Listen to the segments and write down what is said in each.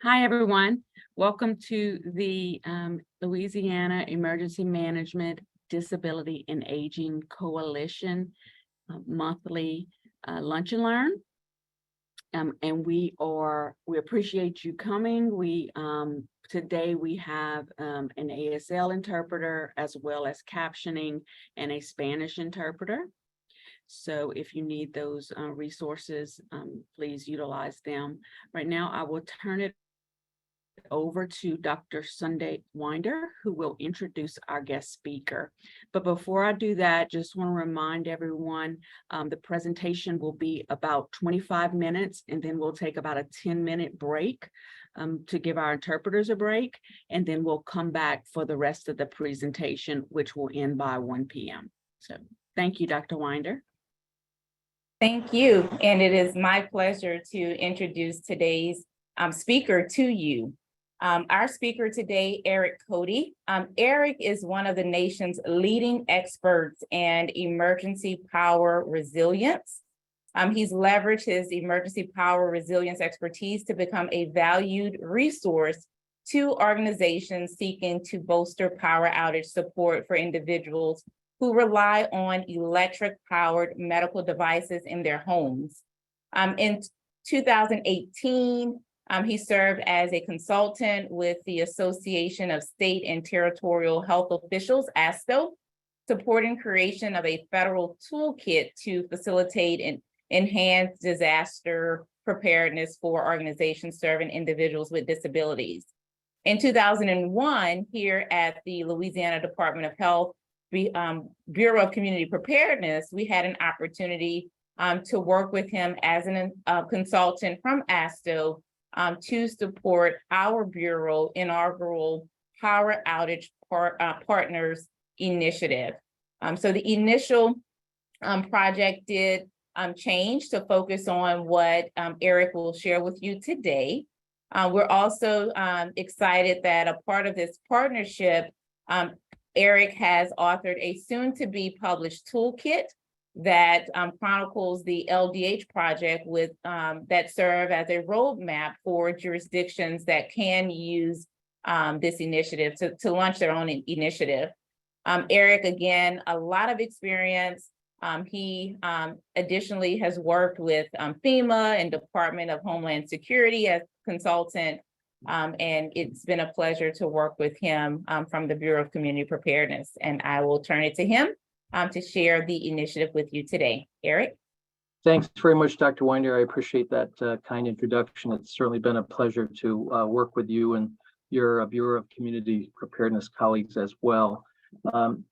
Hi, everyone. Welcome to the Louisiana Emergency Management Disability and Aging Coalition monthly lunch and learn. And we appreciate you coming. Today we have an ASL interpreter as well as captioning and a Spanish interpreter. So if you need those resources, please utilize them. Right now, I will turn it over to Dr. Sunday Winder, who will introduce our guest speaker. But before I do that, just want to remind everyone, the presentation will be about 25 minutes, and then we'll take about a 10-minute break to give our interpreters a break, and then we'll come back for the rest of the presentation, which will end by 1 p.m. So thank you, Dr. Winder. Thank you, and it is my pleasure to introduce today's speaker to you. Our speaker today, Eric Cote. Eric is one of the nation's leading experts in emergency power resilience. He's leveraged his emergency power resilience expertise to become a valued resource to organizations seeking to bolster power outage support for individuals who rely on electric-powered medical devices in their homes. In 2018, he served as a consultant with the Association of State and Territorial Health Officials, ASTO, supporting creation of a federal toolkit to facilitate and enhance disaster preparedness for organizations serving individuals with disabilities. In 2001, here at the Louisiana Department of Health, Bureau of Community Preparedness, we had an opportunity to work with him as a consultant from ASTO to support our Bureau inaugural Power Outage Partners initiative. So the initial project did change to focus on what Eric will share with you today. We're also excited that a part of this partnership, Eric has authored a soon-to-be published toolkit that chronicles the LDH project with that serve as a roadmap for jurisdictions that can use this initiative to launch their own initiative. Eric, again, a lot of experience. He additionally has worked with FEMA and Department of Homeland Security as consultant. And it's been a pleasure to work with him from the Bureau of Community Preparedness. And I will turn it to him to share the initiative with you today. Eric? Thanks very much, Dr. Winder. I appreciate that kind introduction. It's certainly been a pleasure to work with you and your Bureau of Community Preparedness colleagues as well.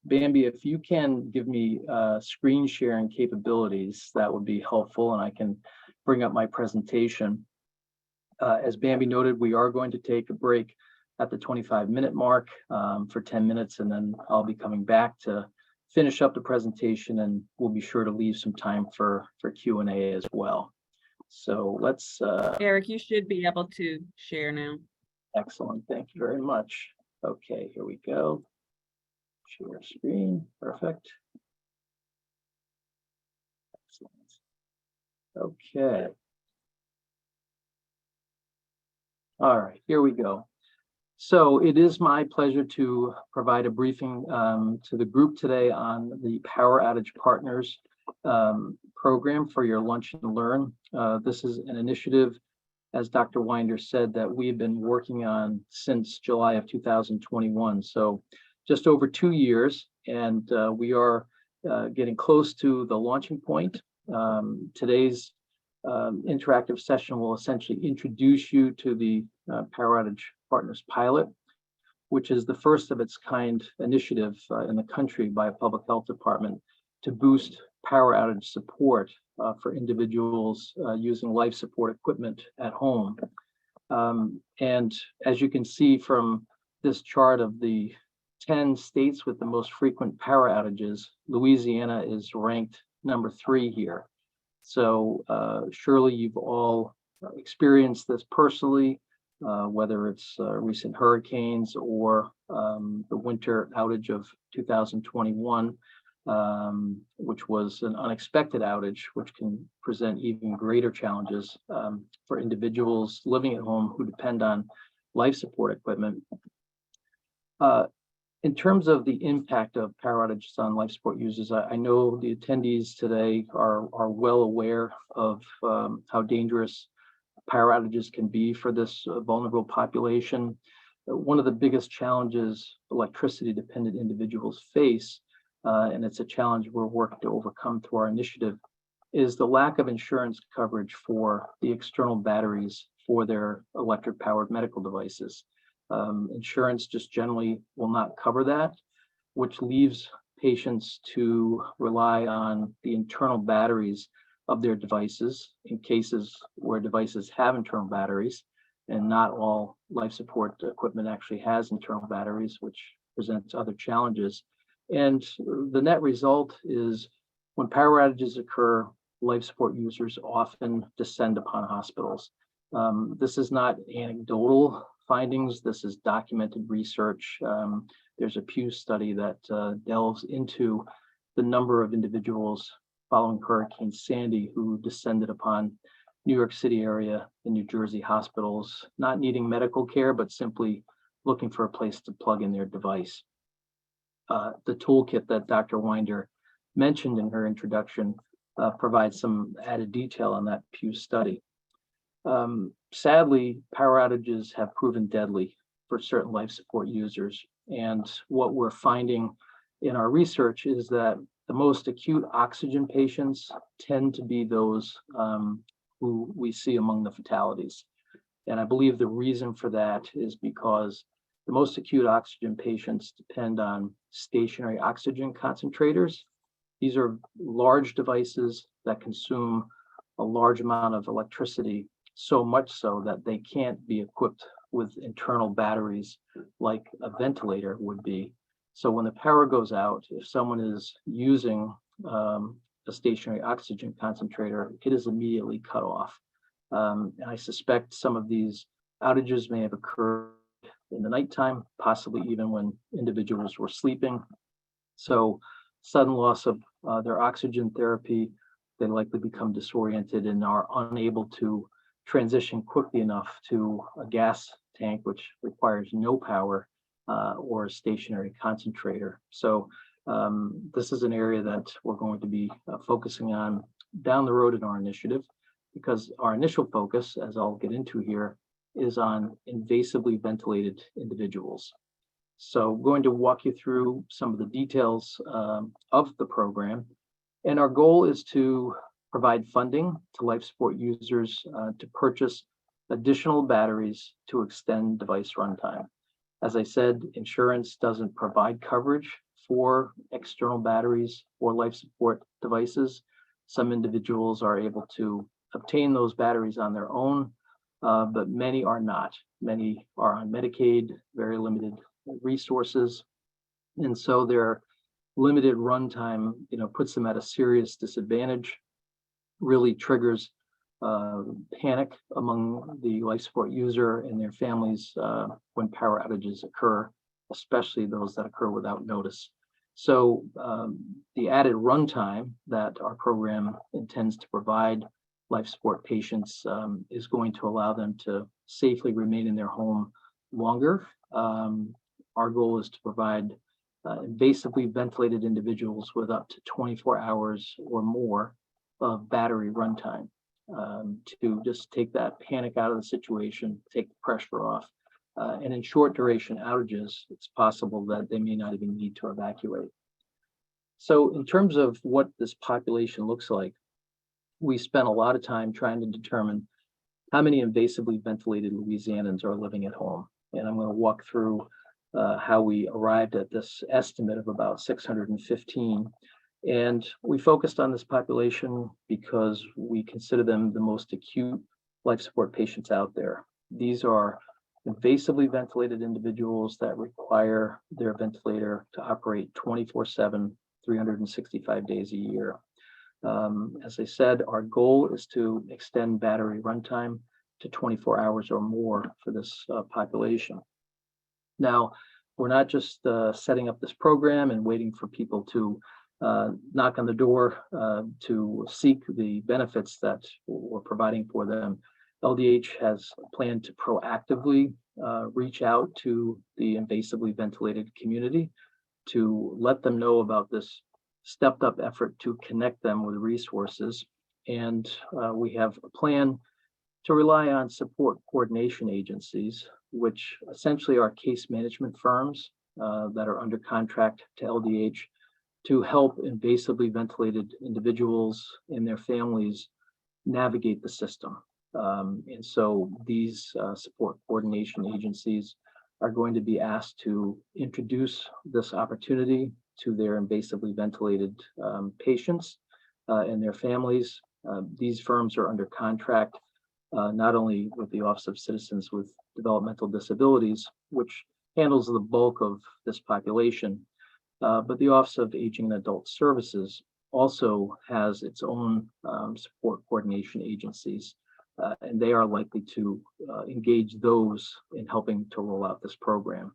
Bambi, if you can give me screen sharing capabilities, that would be helpful, and I can bring up my presentation. As Bambi noted, we are going to take a break at the 25-minute mark for 10 minutes, and then I'll be coming back to finish up the presentation, and we'll be sure to leave some time for Q&A as well. So let's... Eric, you should be able to share now. Excellent, thank you very much. Okay, here we go. Share screen, perfect. Excellent. Okay. All right, here we go. So it is my pleasure to provide a briefing to the group today on the Power Outage Partners program for your Lunch and Learn. This is an initiative, as Dr. Winder said, that we've been working on since July of 2021. So just over 2 years, and we are getting close to the launching point. Today's interactive session will essentially introduce you to the Power Outage Partners pilot, which is the first of its kind initiative in the country by a public health department to boost power outage support for individuals using life support equipment at home. And as you can see from this chart of the 10 states with the most frequent power outages, Louisiana is ranked number 3 here. So surely you've all experienced this personally, whether it's recent hurricanes or the winter outage of 2021. which was an unexpected outage, which can present even greater challenges for individuals living at home who depend on life support equipment. In terms of the impact of power outages on life support users, I know the attendees today are well aware of how dangerous power outages can be for this vulnerable population. One of the biggest challenges electricity-dependent individuals face, and it's a challenge we're working to overcome through our initiative, is the lack of insurance coverage for the external batteries for their electric-powered medical devices. Insurance just generally will not cover that, which leaves patients to rely on the internal batteries of their devices in cases where devices have internal batteries, and not all life support equipment actually has internal batteries, which presents other challenges. And the net result is when power outages occur, life support users often descend upon hospitals. This is not anecdotal findings. This is documented research. There's a Pew study that delves into the number of individuals following Hurricane Sandy who descended upon New York City area and New Jersey hospitals, not needing medical care, but simply looking for a place to plug in their device. The toolkit that Dr. Winder mentioned in her introduction provides some added detail on that Pew study. Sadly, power outages have proven deadly for certain life support users. And what we're finding in our research is that the most acute oxygen patients tend to be those who we see among the fatalities. And I believe the reason for that is because the most acute oxygen patients depend on stationary oxygen concentrators. These are large devices that consume a large amount of electricity, so much so that they can't be equipped with internal batteries like a ventilator would be. So when the power goes out, if someone is using a stationary oxygen concentrator, it is immediately cut off. And I suspect some of these outages may have occurred in the nighttime, possibly even when individuals were sleeping. So sudden loss of their oxygen therapy, they likely become disoriented and are unable to transition quickly enough to a gas tank, which requires no power or a stationary concentrator. So this is an area that we're going to be focusing on down the road in our initiative, because our initial focus, as I'll get into here, is on invasively ventilated individuals. So I'm going to walk you through some of the details of the program. And our goal is to provide funding to life support users to purchase additional batteries to extend device runtime. As I said, insurance doesn't provide coverage for external batteries or life support devices. Some individuals are able to obtain those batteries on their own, but many are not. Many are on Medicaid, very limited resources. And so their limited runtime, puts them at a serious disadvantage, really triggers panic among the life support user and their families when power outages occur, especially those that occur without notice. So the added runtime that our program intends to provide life support patients is going to allow them to safely remain in their home longer. Our goal is to provide invasively ventilated individuals with up to 24 hours or more of battery runtime to just take that panic out of the situation, take the pressure off. And in short duration outages, it's possible that they may not even need to evacuate. So in terms of what this population looks like, we spent a lot of time trying to determine how many invasively ventilated Louisianans are living at home. And I'm going to walk through how we arrived at this estimate of about 615. And we focused on this population because we consider them the most acute life support patients out there. These are invasively ventilated individuals that require their ventilator to operate 24/7, 365 days a year. As I said, our goal is to extend battery runtime to 24 hours or more for this population. Now, we're not just setting up this program and waiting for people to knock on the door to seek the benefits that we're providing for them. LDH has planned to proactively reach out to the invasively ventilated community to let them know about this stepped up effort to connect them with resources. And we have a plan to rely on support coordination agencies, which essentially are case management firms that are under contract to LDH to help invasively ventilated individuals and their families navigate the system. And so these support coordination agencies are going to be asked to introduce this opportunity to their invasively ventilated patients and their families. These firms are under contract not only with the Office of Citizens with Developmental Disabilities, which handles the bulk of this population, but the Office of Aging and Adult Services also has its own support coordination agencies, and they are likely to engage those in helping to roll out this program.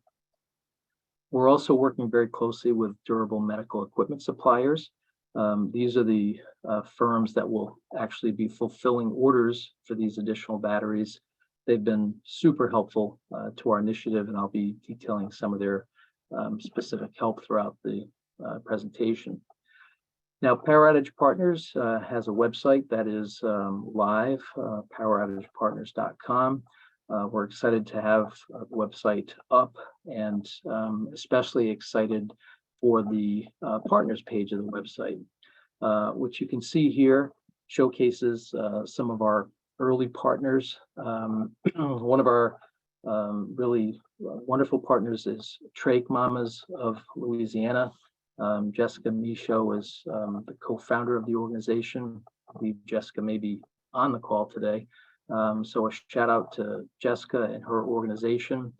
We're also working very closely with durable medical equipment suppliers. These are the firms that will actually be fulfilling orders for these additional batteries. They've been super helpful to our initiative, and I'll be detailing some of their specific help throughout the presentation. Now, Power Outage Partners has a website that is live, poweroutagepartners.com. We're excited to have a website up, and especially excited for the partners page of the website, which you can see here showcases some of our early partners. One of our really wonderful partners is Trach Mamas of Louisiana. Jessica Michaud is the co-founder of the organization. I believe Jessica may be on the call today. So a shout out to Jessica and her organization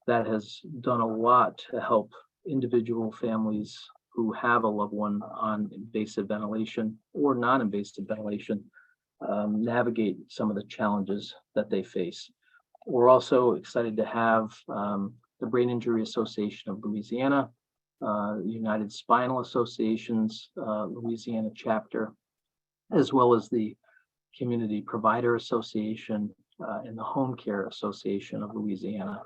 that has done a lot to help individual families who have a loved one on invasive ventilation or non-invasive ventilation navigate some of the challenges that they face. We're also excited to have the Brain Injury Association of Louisiana, United Spinal Association's Louisiana chapter, as well as the Community Provider Association and the Home Care Association of Louisiana.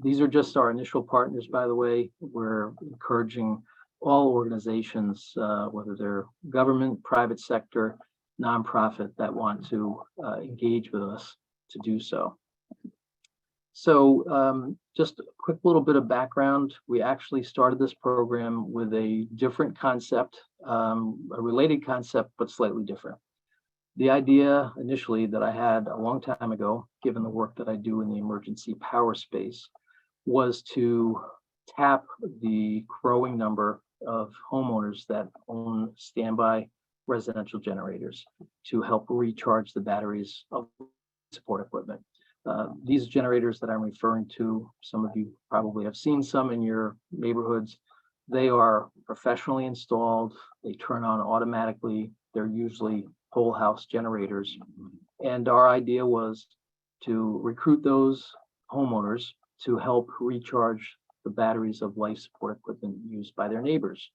These are just our initial partners, by the way. We're encouraging all organizations, whether they're government, private sector, nonprofit, that want to engage with us to do so. So just a quick little bit of background. We actually started this program with a different concept, a related concept, but slightly different. The idea initially that I had a long time ago, given the work that I do in the emergency power space, was to tap the growing number of homeowners that own standby residential generators to help recharge the batteries of support equipment. These generators that I'm referring to, some of you probably have seen some in your neighborhoods. They are professionally installed. They turn on automatically. They're usually whole house generators. And our idea was to recruit those homeowners to help recharge the batteries of life support equipment used by their neighbors.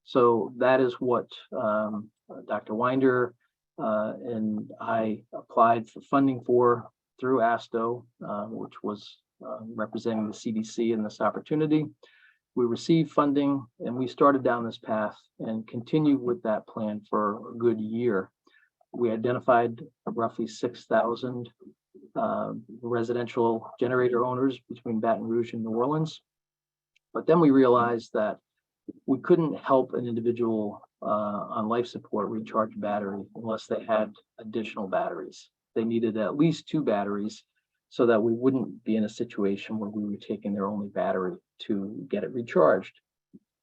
So that is what Dr. Winder and I applied for funding for through ASTO, which was representing the CDC in this opportunity. We received funding and we started down this path and continued with that plan for a good year. We identified roughly 6,000 residential generator owners between Baton Rouge and New Orleans. But then we realized that we couldn't help an individual on life support recharge a battery unless they had additional batteries. They needed at least 2 batteries so that we wouldn't be in a situation where we were taking their only battery to get it recharged,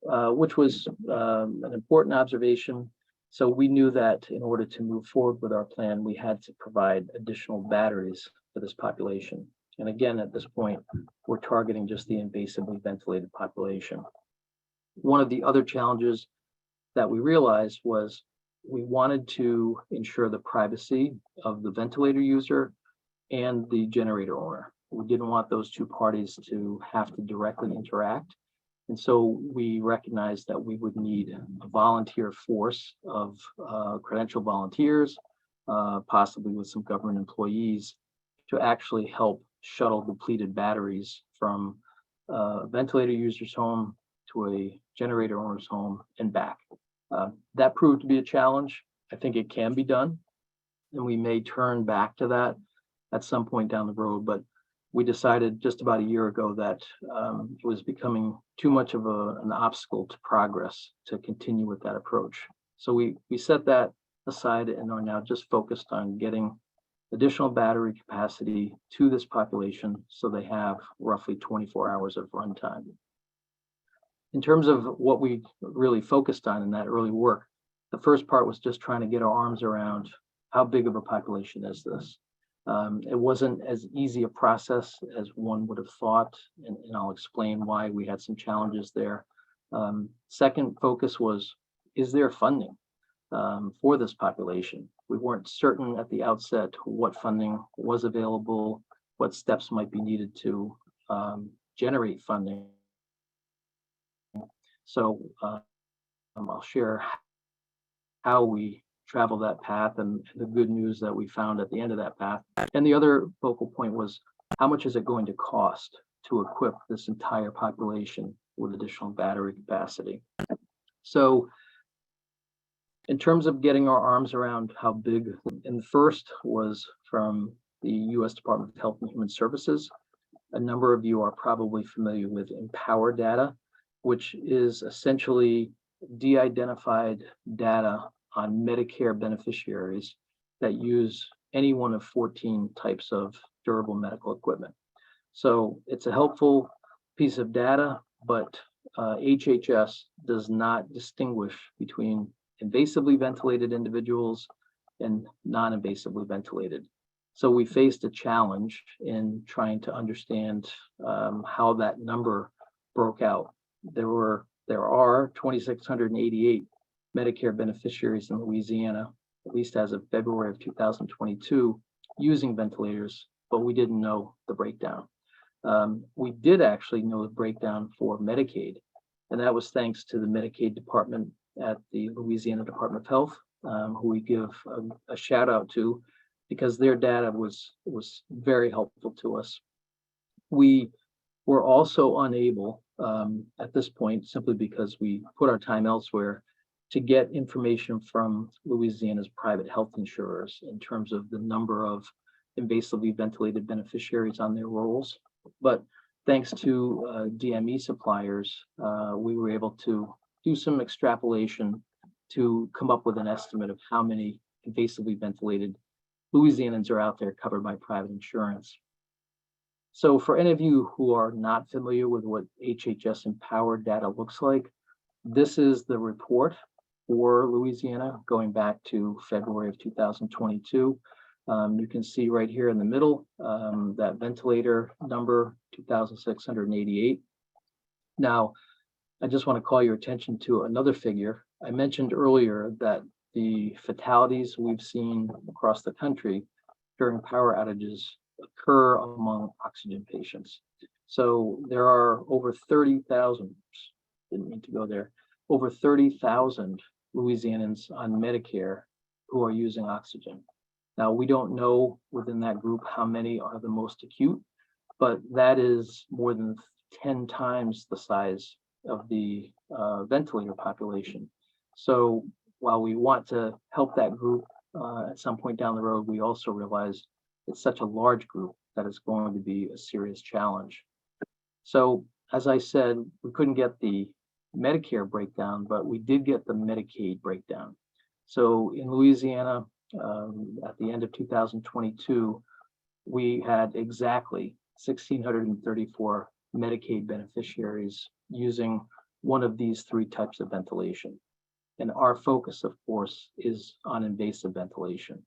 which was an important observation. So we knew that in order to move forward with our plan, we had to provide additional batteries for this population. And again, at this point, we're targeting just the invasively ventilated population. One of the other challenges that we realized was we wanted to ensure the privacy of the ventilator user and the generator owner. We didn't want those two parties to have to directly interact. And so we recognized that we would need a volunteer force of credentialed volunteers, possibly with some government employees, to actually help shuttle depleted batteries from a ventilator user's home to a generator owner's home and back. That proved to be a challenge. I think it can be done, and we may turn back to that at some point down the road, but we decided just about a year ago that it was becoming too much of an obstacle to progress to continue with that approach. So we set that aside and are now just focused on getting additional battery capacity to this population so they have roughly 24 hours of runtime. In terms of what we really focused on in that early work, the first part was just trying to get our arms around how big of a population is this. It wasn't as easy a process as one would have thought, and I'll explain why we had some challenges there. Second focus was, is there funding for this population? We weren't certain at the outset what funding was available, what steps might be needed to generate funding. So I'll share how we travel that path and the good news that we found at the end of that path. And the other focal point was, how much is it going to cost to equip this entire population with additional battery capacity? So in terms of getting our arms around how big, and the first was from the U.S. Department of Health and Human Services. A number of you are probably familiar with Empower data, which is essentially de-identified data on Medicare beneficiaries that use any one of 14 types of durable medical equipment. So it's a helpful piece of data, but HHS does not distinguish between invasively ventilated individuals and non-invasively ventilated. So we faced a challenge in trying to understand how that number broke out. There are 2,688 Medicare beneficiaries in Louisiana, at least as of February of 2022, using ventilators, but we didn't know the breakdown. We did actually know the breakdown for Medicaid, and that was thanks to the Medicaid department at the Louisiana Department of Health, who we give a shout out to, because their data was very helpful to us. We were also unable at this point, simply because we put our time elsewhere, to get information from Louisiana's private health insurers in terms of the number of invasively ventilated beneficiaries on their rolls. But thanks to DME suppliers, we were able to do some extrapolation to come up with an estimate of how many invasively ventilated Louisianans are out there covered by private insurance. So for any of you who are not familiar with what HHS Empower data looks like, this is the report for Louisiana going back to February of 2022. You can see right here in the middle, that ventilator number, 2,688. Now, I just want to call your attention to another figure. I mentioned earlier that the fatalities we've seen across the country during power outages occur among oxygen patients. So there are over 30,000, didn't mean to go there, over 30,000 Louisianans on Medicare who are using oxygen. Now, we don't know within that group how many are the most acute, but that is more than 10 times the size of the ventilator population. So while we want to help that group at some point down the road, we also realize it's such a large group that it's going to be a serious challenge. So as I said, we couldn't get the Medicare breakdown, but we did get the Medicaid breakdown. So in Louisiana, at the end of 2022, we had exactly 1,634 Medicaid beneficiaries using one of these three types of ventilation. And our focus, of course, is on invasive ventilation.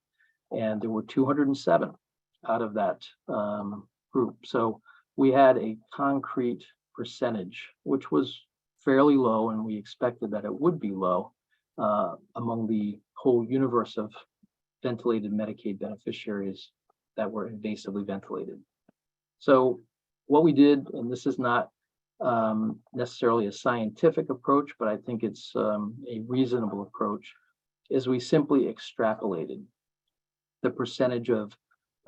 And there were 207 out of that group. So we had a concrete percentage, which was fairly low, and we expected that it would be low among the whole universe of ventilated Medicaid beneficiaries that were invasively ventilated. So what we did, and this is not necessarily a scientific approach, but I think it's a reasonable approach, is we simply extrapolated the percentage of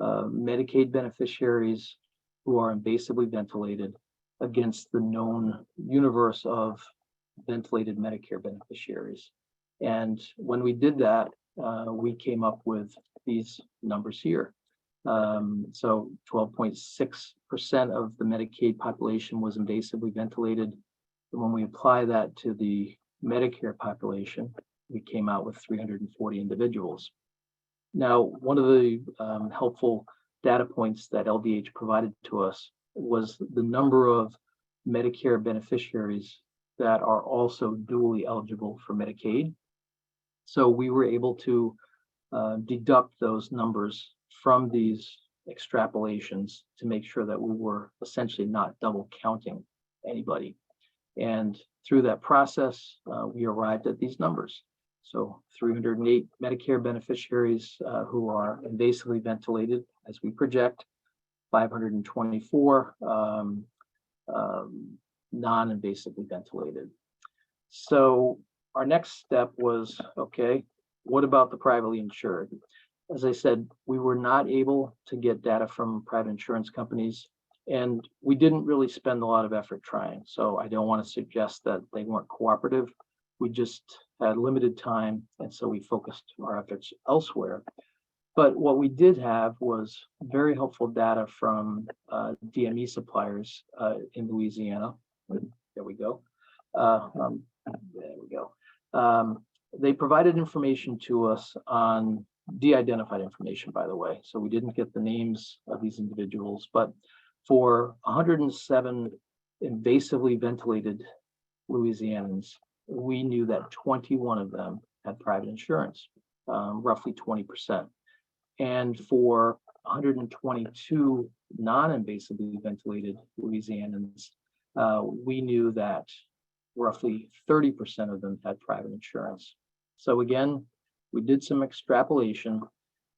Medicaid beneficiaries who are invasively ventilated against the known universe of ventilated Medicare beneficiaries. And when we did that, we came up with these numbers here. So 12.6% of the Medicaid population was invasively ventilated. And when we apply that to the Medicare population, we came out with 340 individuals. Now, one of the helpful data points that LDH provided to us was the number of Medicare beneficiaries that are also dually eligible for Medicaid. So we were able to deduct those numbers from these extrapolations to make sure that we were essentially not double counting anybody. And through that process, we arrived at these numbers. So 308 Medicare beneficiaries who are invasively ventilated, as we project, 524 non-invasively ventilated. So our next step was, okay, what about the privately insured? As I said, we were not able to get data from private insurance companies, and we didn't really spend a lot of effort trying. So I don't want to suggest that they weren't cooperative. We just had limited time, and so we focused our efforts elsewhere. But what we did have was very helpful data from DME suppliers in Louisiana. There we go. There we go. They provided information to us on de-identified information, by the way. So we didn't get the names of these individuals, but for 107 invasively ventilated Louisianans, we knew that 21 of them had private insurance, roughly 20%. And for 122 non-invasively ventilated Louisianans, we knew that roughly 30% of them had private insurance. So again, we did some extrapolation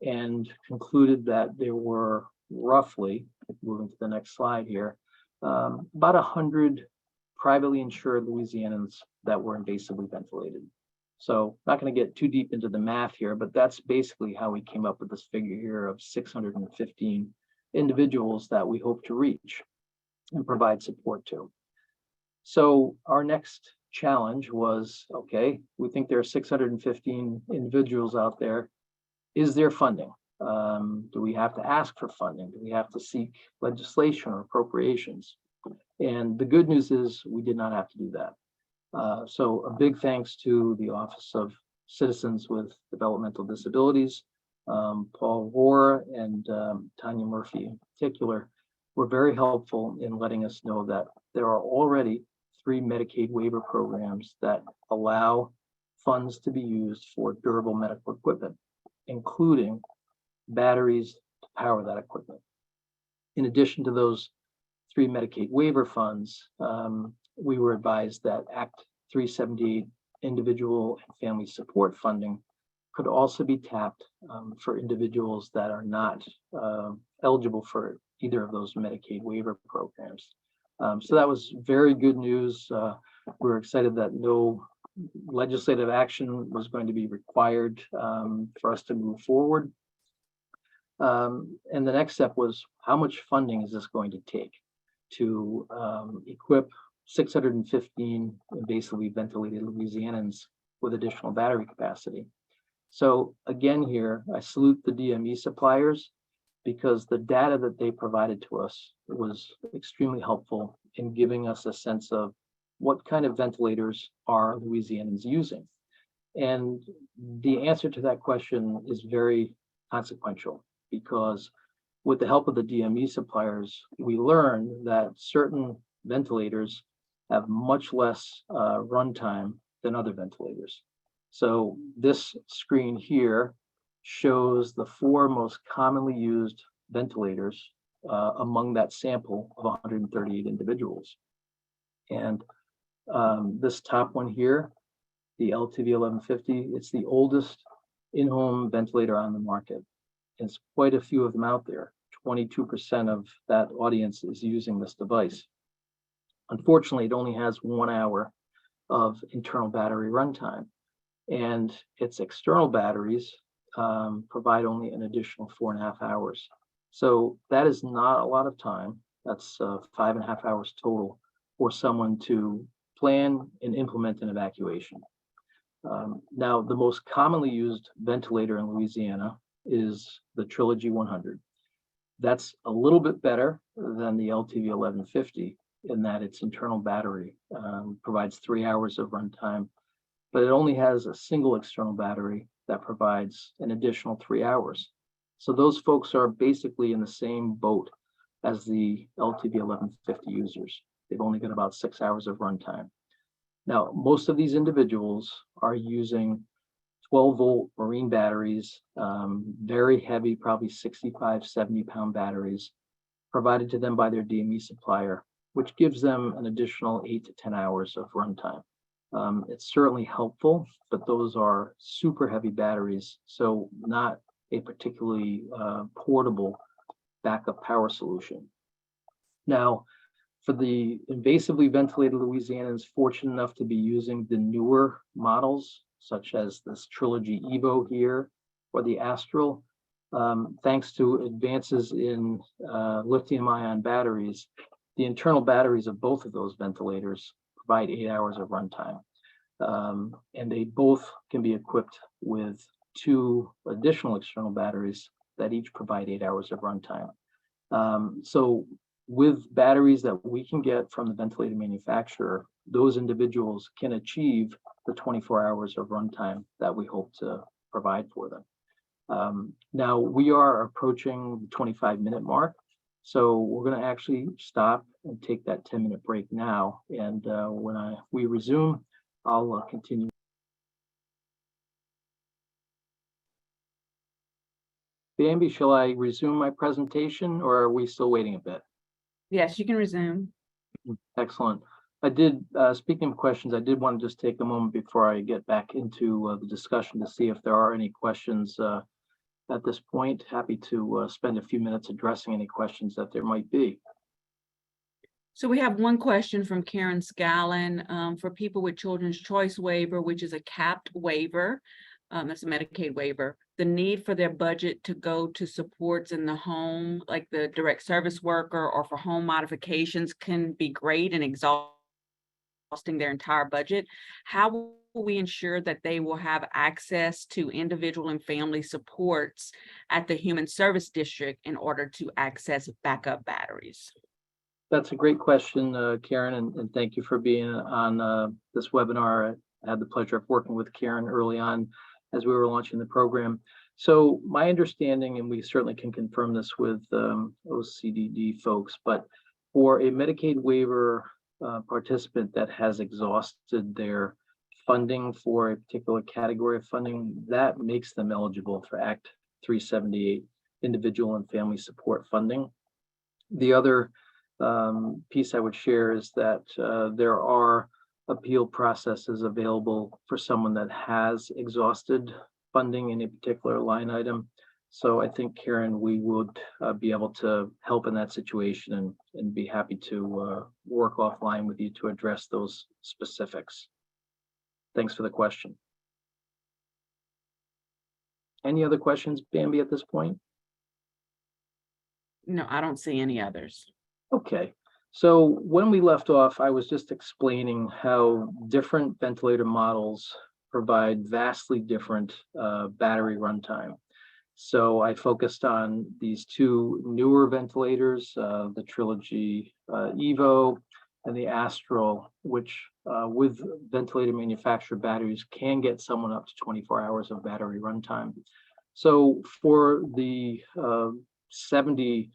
and concluded that there were roughly, moving to the next slide here, about 100 privately insured Louisianans that were invasively ventilated. So not going to get too deep into the math here, but that's basically how we came up with this figure here of 615 individuals that we hope to reach and provide support to. So our next challenge was, okay, we think there are 615 individuals out there. Is there funding? Do we have to ask for funding? Do we have to seek legislation or appropriations? And the good news is we did not have to do that. So a big thanks to the Office of Citizens with Developmental Disabilities, Paul Rohr and Tanya Murphy in particular, were very helpful in letting us know that there are already 3 Medicaid waiver programs that allow funds to be used for durable medical equipment, including batteries to power that equipment. In addition to those 3 Medicaid waiver funds, we were advised that Act 378 individual and family support funding could also be tapped for individuals that are not eligible for either of those Medicaid waiver programs. So that was very good news. We're excited that no legislative action was going to be required for us to move forward. And the next step was, how much funding is this going to take to equip 615 invasively ventilated Louisianans with additional battery capacity? So again here, I salute the DME suppliers, because the data that they provided to us was extremely helpful in giving us a sense of what kind of ventilators are Louisianans using. And the answer to that question is very consequential, because with the help of the DME suppliers, we learned that certain ventilators have much less runtime than other ventilators. So this screen here shows the 4 most commonly used ventilators among that sample of 138 individuals. And this top one here, the LTV 1150, it's the oldest in-home ventilator on the market. There's quite a few of them out there. 22% of that audience is using this device. Unfortunately, it only has 1 hour of internal battery runtime, and its external batteries provide only an additional 4.5 hours. So that is not a lot of time. That's 5.5 hours total for someone to plan and implement an evacuation. Now, the most commonly used ventilator in Louisiana is the Trilogy 100. That's a little bit better than the LTV 1150 in that its internal battery provides 3 hours of runtime, but it only has a single external battery that provides an additional 3 hours. So those folks are basically in the same boat as the LTV 1150 users. They've only got about 6 hours of runtime. Now, most of these individuals are using 12-volt marine batteries, very heavy, probably 65, 70-pound batteries provided to them by their DME supplier, which gives them an additional 8 to 10 hours of runtime. It's certainly helpful, but those are super heavy batteries, so not a particularly portable backup power solution. Now, for the invasively ventilated Louisianans fortunate enough to be using the newer models, such as this Trilogy Evo here, or the Astral, thanks to advances in lithium-ion batteries, the internal batteries of both of those ventilators provide 8 hours of runtime. And they both can be equipped with 2 additional external batteries that each provide 8 hours of runtime. So with batteries that we can get from the ventilator manufacturer, those individuals can achieve the 24 hours of runtime that we hope to provide for them. Now we are approaching the 25-minute mark, so we're going to actually stop and take that 10-minute break now. And when we resume, I'll continue. Bambi, shall I resume my presentation, or are we still waiting a bit? Yes, you can resume. Excellent. I did, speaking of questions, I did want to just take a moment before I get back into the discussion to see if there are any questions at this point. Happy to spend a few minutes addressing any questions that there might be. So we have one question from Karen Scallon for people with Children's Choice Waiver, which is a capped waiver. That's a Medicaid waiver. The need for their budget to go to supports in the home, like the direct service worker or for home modifications, can be great and exhausting their entire budget. How will we ensure that they will have access to individual and family supports at the Human Service District in order to access backup batteries? That's a great question, Karen, and thank you for being on this webinar. I had the pleasure of working with Karen early on as we were launching the program. So my understanding, and we certainly can confirm this with OCDD folks, but for a Medicaid waiver participant that has exhausted their funding for a particular category of funding, that makes them eligible for Act 378 individual and family support funding. The other piece I would share is that there are appeal processes available for someone that has exhausted funding in a particular line item. So I think, Karen, we would be able to help in that situation and be happy to work offline with you to address those specifics. Thanks for the question. Any other questions, Bambi, at this point? No, I don't see any others. Okay. So when we left off, I was just explaining how different ventilator models provide vastly different battery runtime. So I focused on these 2 newer ventilators, the Trilogy Evo and the Astral, which with ventilator manufacturer batteries can get someone up to 24 hours of battery runtime. So for the 70%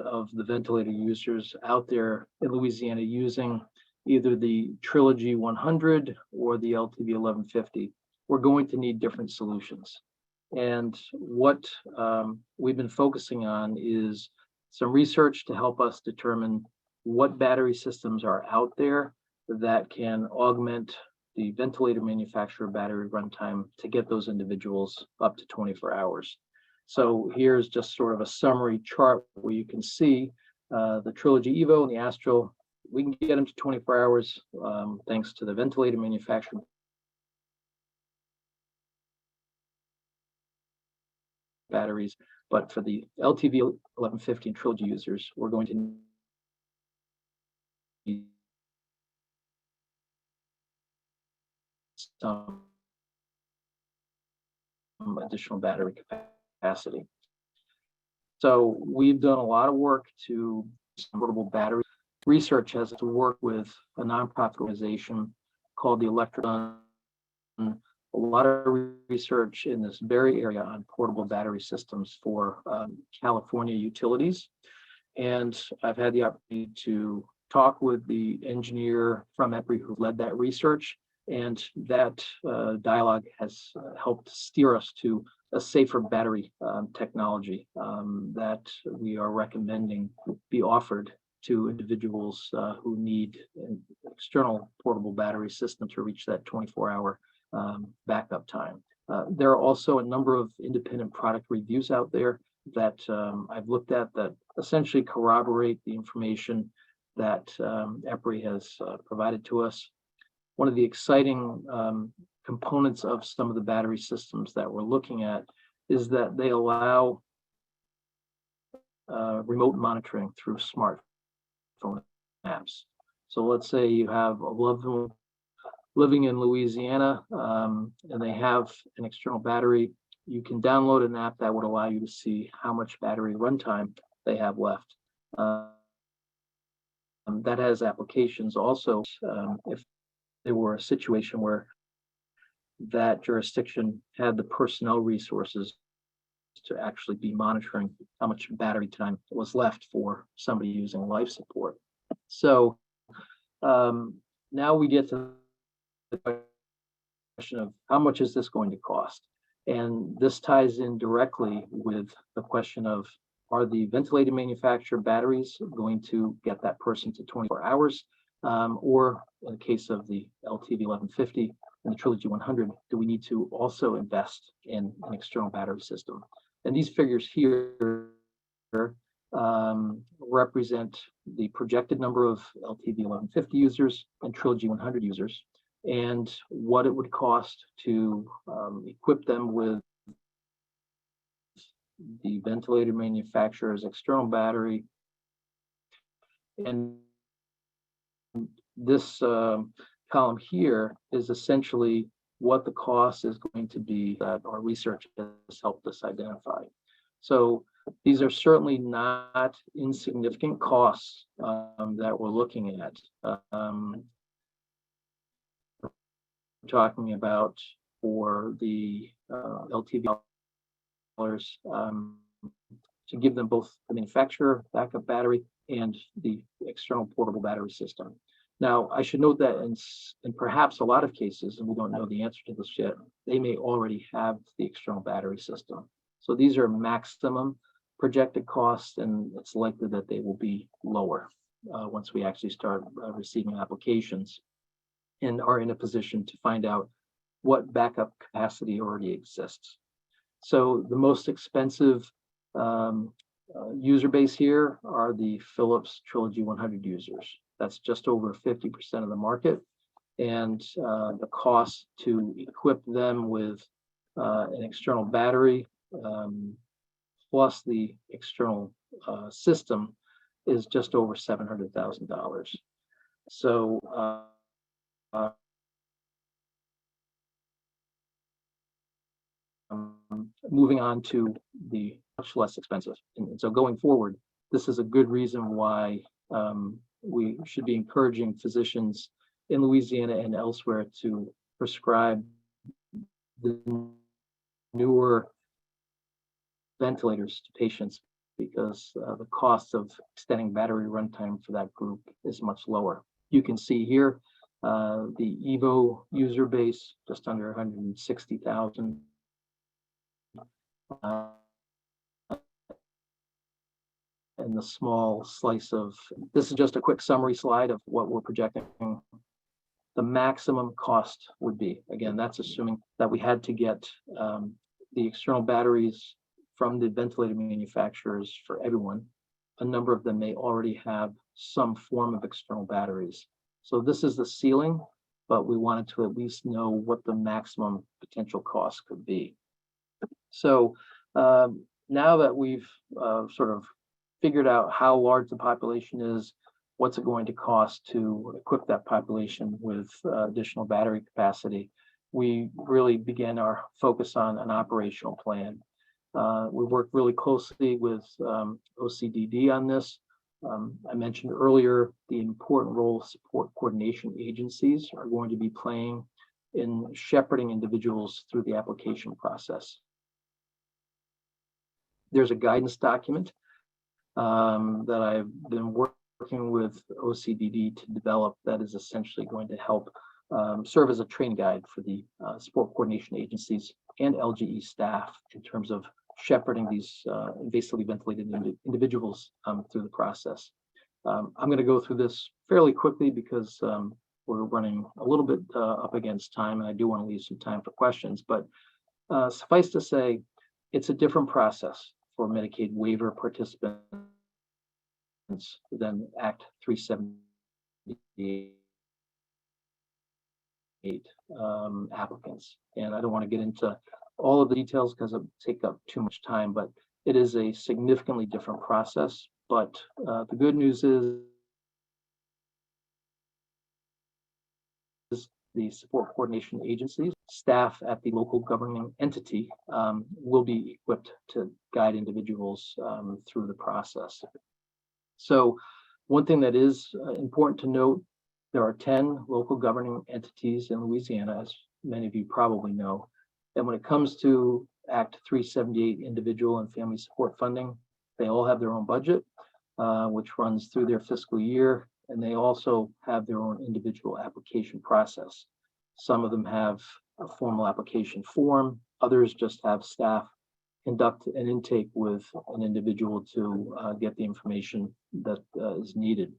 of the ventilator users out there in Louisiana using either the Trilogy 100 or the LTV 1150, we're going to need different solutions. And what we've been focusing on is some research to help us determine what battery systems are out there that can augment the ventilator manufacturer battery runtime to get those individuals up to 24 hours. So here's just sort of a summary chart where you can see the Trilogy Evo and the Astral we can get them to 24 hours thanks to the ventilator manufacturing batteries. But for the LTV 1150 and Trilogy users, we're going to need some additional battery capacity. So we've done a lot of work to portable battery. Research has to work with a nonprofit organization called the Electric. A lot of research in this very area on portable battery systems for California utilities. And I've had the opportunity to talk with the engineer from EPRI who led that research. And that dialogue has helped steer us to a safer battery technology that we are recommending be offered to individuals who need an external portable battery system to reach that 24-hour backup time. There are also a number of independent product reviews out there that I've looked at that essentially corroborate the information that EPRI has provided to us. One of the exciting components of some of the battery systems that we're looking at is that they allow remote monitoring through smartphone apps. So let's say you have a loved one living in Louisiana and they have an external battery. You can download an app that would allow you to see how much battery runtime they have left. That has applications also if there were a situation where that jurisdiction had the personnel resources to actually be monitoring how much battery time was left for somebody using life support. So now we get to the question of how much is this going to cost? And this ties in directly with the question of, are the ventilator manufacturer batteries going to get that person to 24 hours? Or in the case of the LTV 1150 and the Trilogy 100, do we need to also invest in an external battery system? And these figures here represent the projected number of LTV 1150 users and Trilogy 100 users, and what it would cost to equip them with the ventilator manufacturer's external battery. And this column here is essentially what the cost is going to be that our research has helped us identify. So these are certainly not insignificant costs that we're looking at. We're talking about for the LTV to give them both the manufacturer backup battery and the external portable battery system. Now, I should note that in perhaps a lot of cases, and we don't know the answer to this yet, they may already have the external battery system. So these are maximum projected costs, and it's likely that they will be lower once we actually start receiving applications and are in a position to find out what backup capacity already exists. So the most expensive user base here are the Philips Trilogy 100 users. That's just over 50% of the market. And the cost to equip them with an external battery plus the external system is just over $700,000. So moving on to the much less expensive. And so going forward, this is a good reason why we should be encouraging physicians in Louisiana and elsewhere to prescribe the newer ventilators to patients, because the cost of extending battery runtime for that group is much lower. You can see here the EVO user base, just under 160,000. And the small slice of, this is just a quick summary slide of what we're projecting the maximum cost would be. Again, that's assuming that we had to get the external batteries from the ventilator manufacturers for everyone. a number of them may already have some form of external batteries. So this is the ceiling, but we wanted to at least know what the maximum potential cost could be. So now that we've sort of figured out how large the population is, what's it going to cost to equip that population with additional battery capacity, we really began our focus on an operational plan. We worked really closely with OCDD on this. I mentioned earlier the important role support coordination agencies are going to be playing in shepherding individuals through the application process. There's a guidance document that I've been working with OCDD to develop that is essentially going to help serve as a training guide for the support coordination agencies and LGE staff in terms of shepherding these invasively ventilated individuals through the process. I'm going to go through this fairly quickly because we're running a little bit up against time, and I do want to leave some time for questions, but suffice to say, it's a different process for Medicaid waiver participants than Act 378 applicants. And I don't want to get into all of the details because it would take up too much time, but it is a significantly different process. But the good news is the support coordination agencies, staff at the local governing entity will be equipped to guide individuals through the process. So one thing that is important to note, there are 10 local governing entities in Louisiana, as many of you probably know. And when it comes to Act 378 individual and family support funding, they all have their own budget, which runs through their fiscal year. And they also have their own individual application process. Some of them have a formal application form, others just have staff conduct an intake with an individual to get the information that is needed.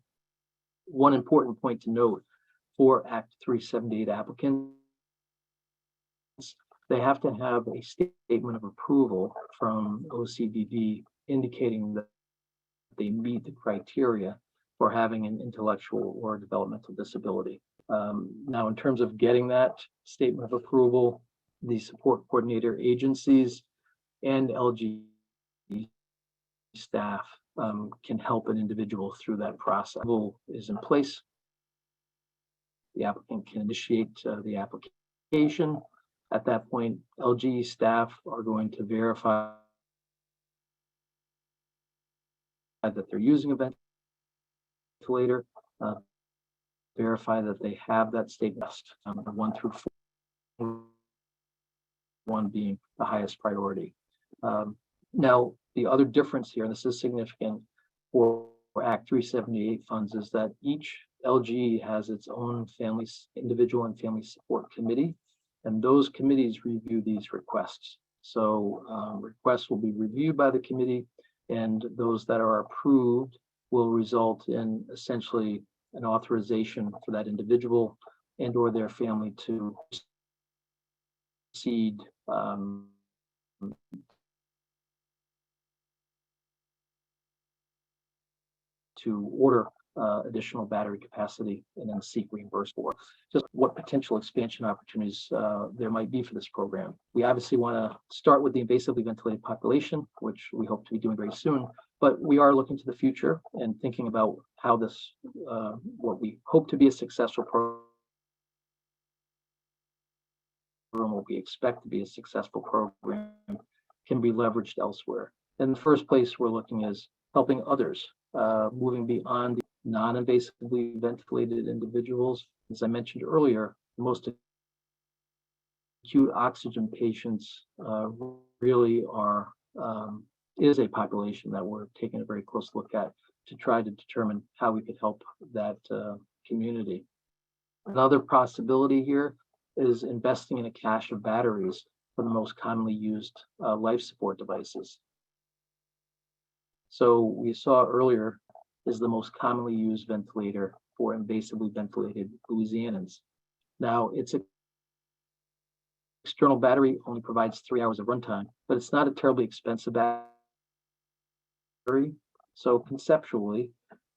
One important point to note for Act 378 applicants, they have to have a statement of approval from OCDD indicating that they meet the criteria for having an intellectual or developmental disability. Now, in terms of getting that statement of approval, the support coordinator agencies and LG staff can help an individual through that process. Is in place. The applicant can initiate the application. At that point, LG staff are going to verify that they're using a ventilator, verify that they have that statement, 1 through 4, 1 being the highest priority. Now, the other difference here, and this is significant for Act 378 funds, is that each LG has its own individual and family support committee, and those committees review these requests. So requests will be reviewed by the committee, and those that are approved will result in essentially an authorization for that individual and or their family to proceed to order additional battery capacity and then seek reimbursement for just what potential expansion opportunities there might be for this program. We obviously want to start with the invasively ventilated population, which we hope to be doing very soon, but we are looking to the future and thinking about how this, what we hope to be a successful program, what we expect to be a successful program, can be leveraged elsewhere. In the first place, we're looking is helping others, moving beyond the non-invasively ventilated individuals. As I mentioned earlier, most acute oxygen patients really are is a population that we're taking a very close look at to try to determine how we could help that community. Another possibility here is investing in a cache of batteries for the most commonly used life support devices. So we saw earlier is the most commonly used ventilator for invasively ventilated Louisianans. Now, its external battery only provides 3 hours of runtime, but it's not a terribly expensive battery. So conceptually,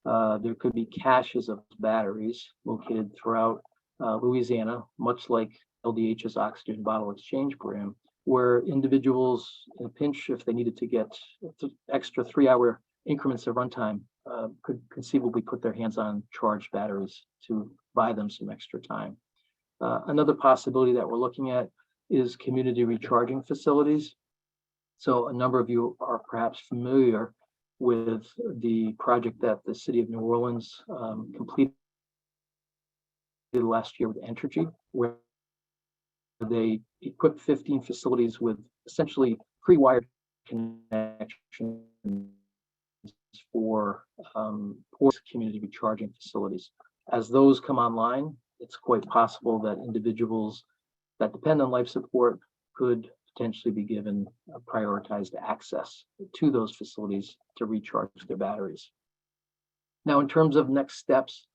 there could be caches of batteries located throughout Louisiana, much like LDH's oxygen bottle exchange program, where individuals in a pinch, if they needed to get extra 3-hour increments of runtime, could conceivably put their hands on charged batteries to buy them some extra time. Another possibility that we're looking at is community recharging facilities. So a number of you are perhaps familiar with the project that the city of New Orleans completed last year with Entergy, where they equipped 15 facilities with essentially pre-wired connections for community recharging facilities. As those come online, it's quite possible that individuals that depend on life support could potentially be given prioritized access to those facilities to recharge their batteries. Now, in terms of next steps,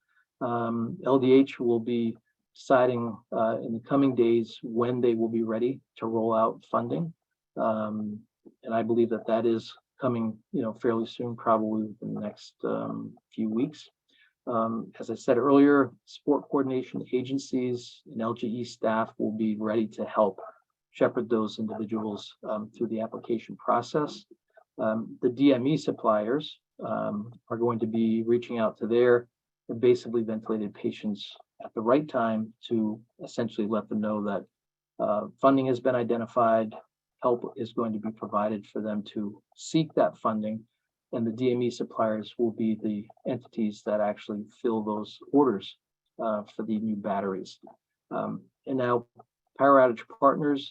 LDH will be deciding in the coming days when they will be ready to roll out funding. And I believe that that is coming, fairly soon, probably within the next few weeks. As I said earlier, sport coordination agencies and LGE staff will be ready to help shepherd those individuals through the application process. The DME suppliers are going to be reaching out to their basically ventilated patients at the right time to essentially let them know that funding has been identified, help is going to be provided for them to seek that funding, and the DME suppliers will be the entities that actually fill those orders for the new batteries. And now Power Outage Partners,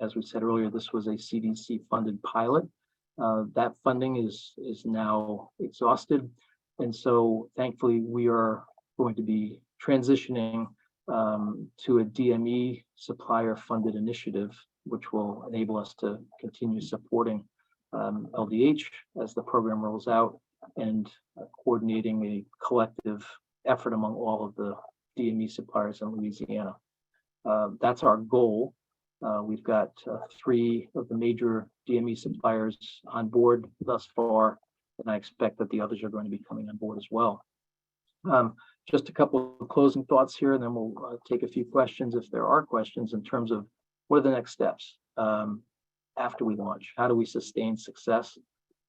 as we said earlier, this was a CDC funded pilot. That funding is now exhausted. And so thankfully we are going to be transitioning to a DME supplier funded initiative, which will enable us to continue supporting LDH as the program rolls out and coordinating a collective effort among all of the DME suppliers in Louisiana. That's our goal. We've got 3 of the major DME suppliers on board thus far, and I expect that the others are going to be coming on board as well. Just a couple of closing thoughts here, and then we'll take a few questions if there are questions in terms of what are the next steps after we launch? How do we sustain success? A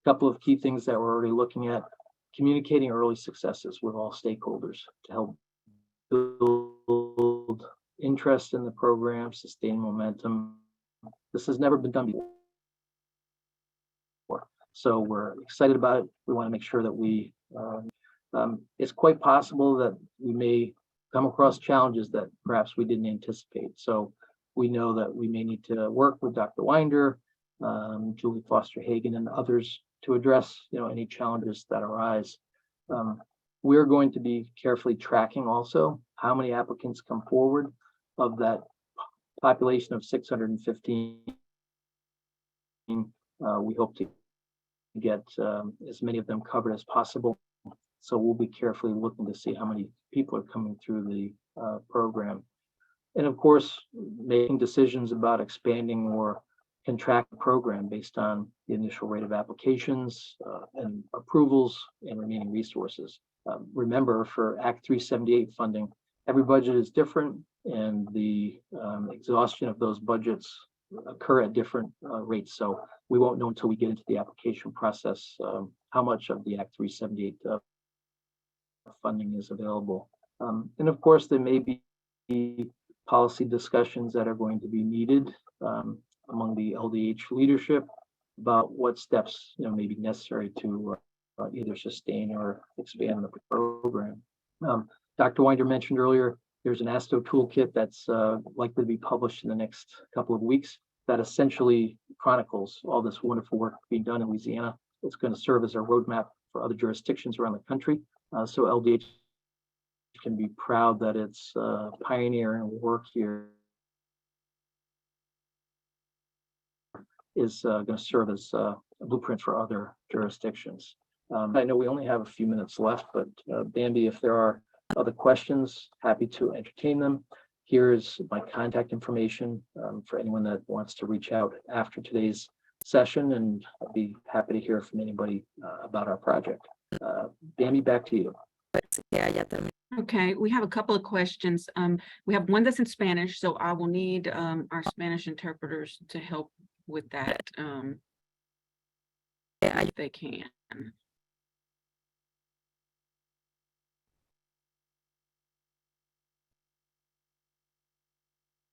couple of key things that we're already looking at: communicating early successes with all stakeholders to help build interest in the program, sustain momentum. This has never been done before. So we're excited about it. We want to make sure that we, it's quite possible that we may come across challenges that perhaps we didn't anticipate. So we know that we may need to work with Dr. Winder, Julie Foster Hagen, and others to address, any challenges that arise. We're going to be carefully tracking also how many applicants come forward. Of that population of 615, we hope to get as many of them covered as possible. So we'll be carefully looking to see how many people are coming through the program. And of course, making decisions about expanding or contract the program based on the initial rate of applications and approvals and remaining resources. Remember, for Act 378 funding, every budget is different, and the exhaustion of those budgets occur at different rates. So we won't know until we get into the application process how much of the Act 378 funding is available. And of course, there may be policy discussions that are going to be needed among the LDH leadership about what steps may be necessary to either sustain or expand the program. Dr. Winder mentioned earlier, there's an ASTO toolkit that's likely to be published in the next couple of weeks that essentially chronicles all this wonderful work being done in Louisiana. It's going to serve as a roadmap for other jurisdictions around the country. So LDH can be proud that it's pioneering work here is going to serve as a blueprint for other jurisdictions. I know we only have a few minutes left, but Bambi, if there are other questions, happy to entertain them. Here is my contact information for anyone that wants to reach out after today's session, and I'll be happy to hear from anybody about our project. Bambi, back to you. Okay, we have a couple of questions. We have one that's in Spanish, so I will need our Spanish interpreters to help with that. If they can.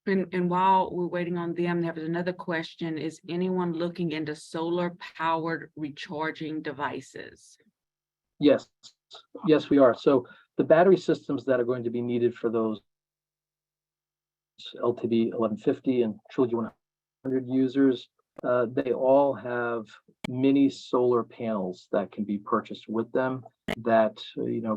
And while we're waiting on them, there was another question. Is anyone looking into solar powered recharging devices? Yes, yes, we are. So the battery systems that are going to be needed for those LTV 1150 and Trilogy 100 users, they all have mini solar panels that can be purchased with them that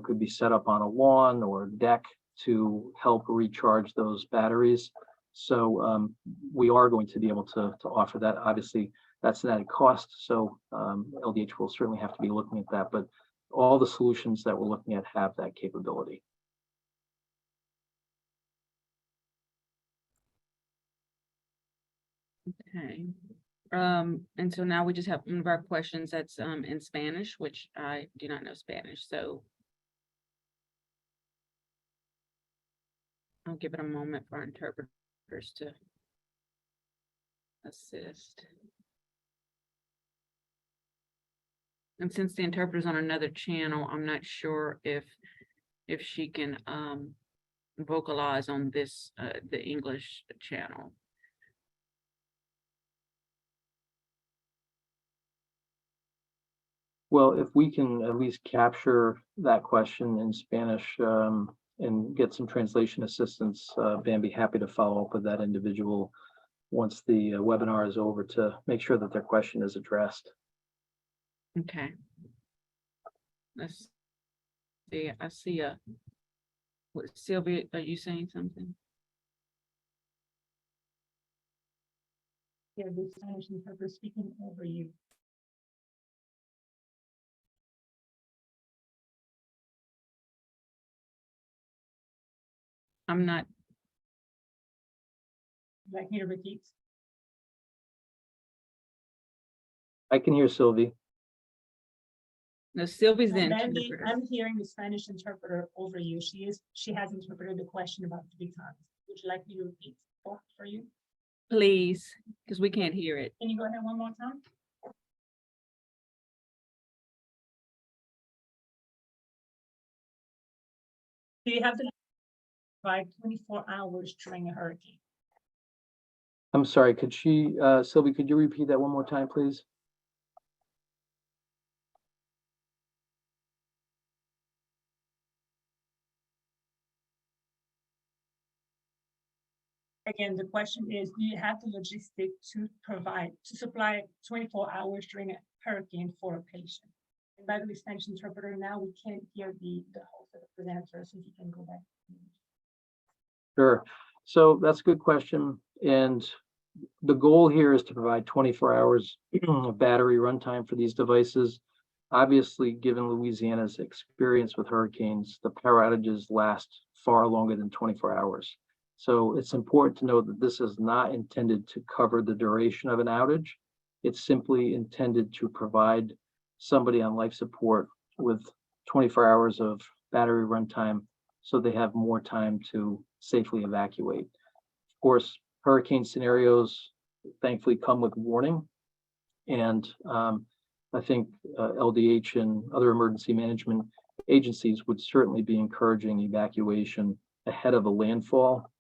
could be set up on a lawn or deck to help recharge those batteries. So we are going to be able to offer that. Obviously, that's an added cost. So LDH will certainly have to be looking at that, but all the solutions that we're looking at have that capability. Okay. And so now we just have one of our questions that's in Spanish, which I do not know Spanish, so I'll give it a moment for our interpreters to assist. And since the interpreter's on another channel, I'm not sure if she can vocalize on this the English channel. Well, if we can at least capture that question in Spanish and get some translation assistance, Bambi, happy to follow up with that individual once the webinar is over to make sure that their question is addressed. Okay. Let's see. I see what, Sylvia, are you saying something? Yeah, the Spanish interpreter speaking over you. I'm not. Would you like me to repeat? I can hear Sylvie. No, Sylvie's the Mandy, interpreter. I'm hearing the Spanish interpreter over you. She has interpreted the question about 3 times. Would you like me to repeat for you? Please, because we can't hear it. Can you go ahead one more time? Do you have to provide 24 hours during a hurricane? I'm sorry, could she, Sylvie, could you repeat that one more time, please? Again, the question is, do you have the logistic to supply 24 hours during a hurricane for a patient? And by the way, Spanish interpreter, now we can't hear the host of the presenter, so you can go back. Sure. So that's a good question. And the goal here is to provide 24 hours of battery runtime for these devices. Obviously, given Louisiana's experience with hurricanes, the power outages last far longer than 24 hours. So it's important to note that this is not intended to cover the duration of an outage. It's simply intended to provide somebody on life support with 24 hours of battery runtime so they have more time to safely evacuate. Of course, hurricane scenarios thankfully come with warning. And I think LDH and other emergency management agencies would certainly be encouraging evacuation ahead of a landfall,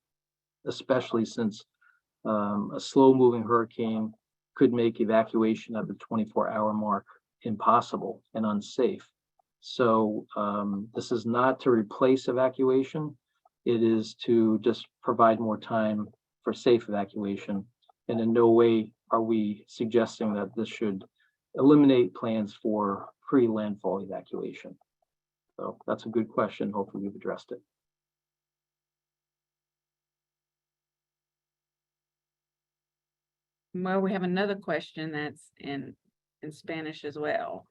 especially since a slow-moving hurricane could make evacuation at the 24-hour mark impossible and unsafe. So this is not to replace evacuation. It is to just provide more time for safe evacuation. And in no way are we suggesting that this should eliminate plans for pre-landfall evacuation. So that's a good question. Hopefully we've addressed it. Well, we have another question that's in Spanish as well.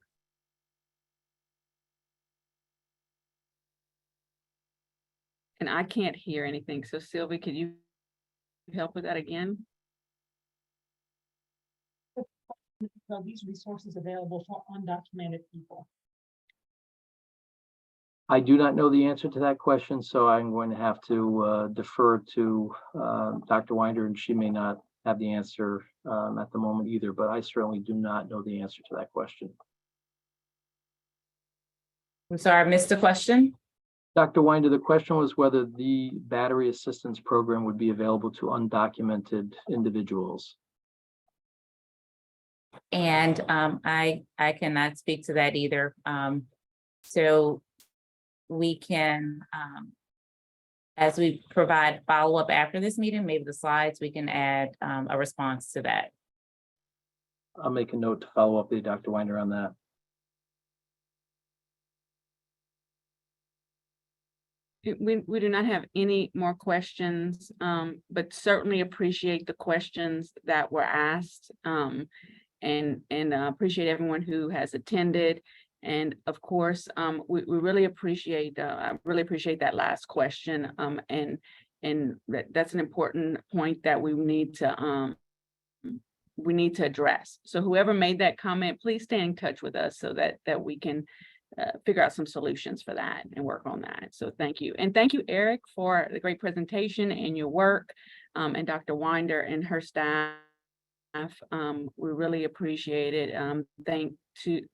And I can't hear anything. So Sylvie, could you help with that again? So these resources available for undocumented people? I do not know the answer to that question, so I'm going to have to defer to Dr. Winder, and she may not have the answer at the moment either, but I certainly do not know the answer to that question. I'm sorry, I missed the question. Dr. Winder, the question was whether the battery assistance program would be available to undocumented individuals. And I cannot speak to that either. So we can, as we provide follow-up after this meeting, maybe the slides, we can add a response to that. I'll make a note to follow up with Dr. Winder on that. We do not have any more questions, but certainly appreciate the questions that were asked, and appreciate everyone who has attended. And of course, we really appreciate, I really appreciate that last question, and that's an important point that we need to address. So whoever made that comment, please stay in touch with us so that we can figure out some solutions for that and work on that. So thank you. And thank you, Eric, for the great presentation and your work, and Dr. Winder and her staff. We really appreciate it.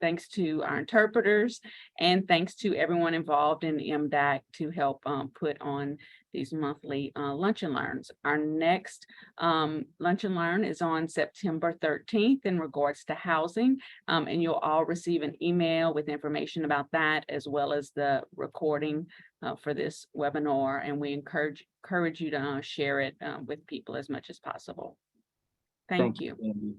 Thanks to our interpreters, and thanks to everyone involved in the EMDAC to help put on these monthly lunch and learns. Our next lunch and learn is on September 13th in regards to housing, and you'll all receive an email with information about that, as well as the recording for this webinar. And we encourage you to share it with people as much as possible. Thank you. Andy.